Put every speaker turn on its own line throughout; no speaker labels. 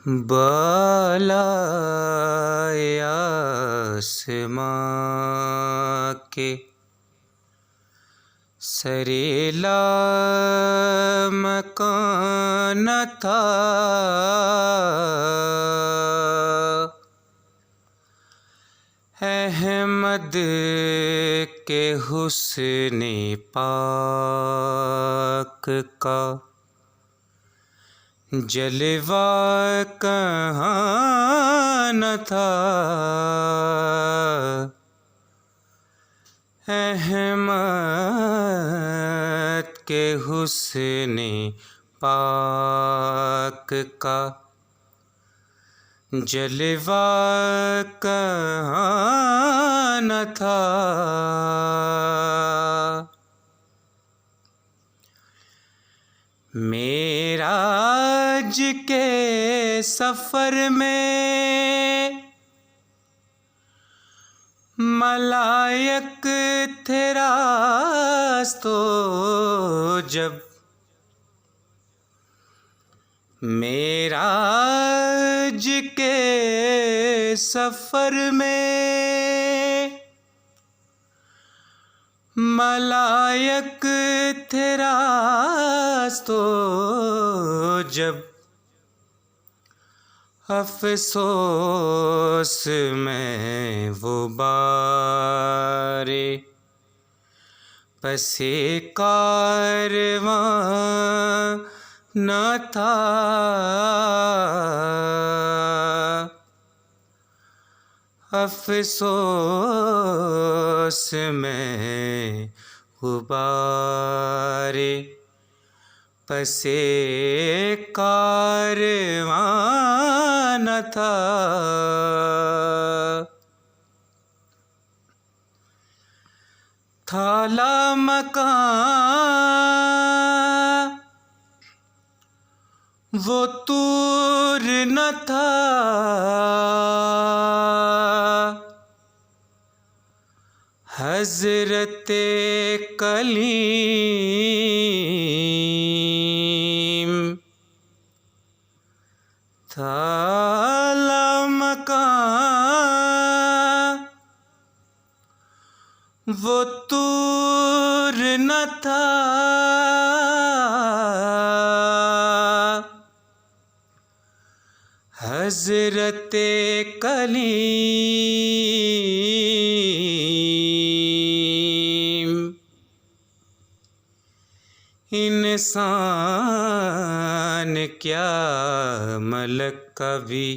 بالائے آسماں کے سرِ لامکان نہ تھا، احمد کے حسن پاک کا جلوہ کہاں نہ تھا، احمد کے حسن پاک کا جلوہ کہاں نہ تھا۔ معراج کے سفر میں ملائک تھے راستو جب، معراج کے سفر میں ملائک تھے راستو جب، افسوس میں وہ بار پس کارواں نہ تھا، افسوس میں غبار پس کارواں نہ تھا۔ تھا لامکاں وہ طور نہ تھا، حضرت کلیم تھا لامکاں وہ طور نہ تھا، حضرت کلیم انسان کیا ملک کا بھی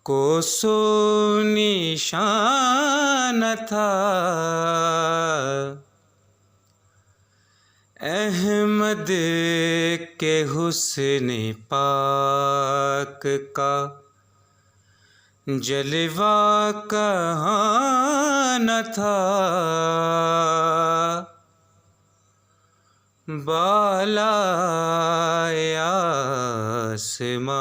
کوسو نشان نہ تھا، احمد کے حسن پاک کا جلوہ کہاں نہ تھا، بالائے آسماں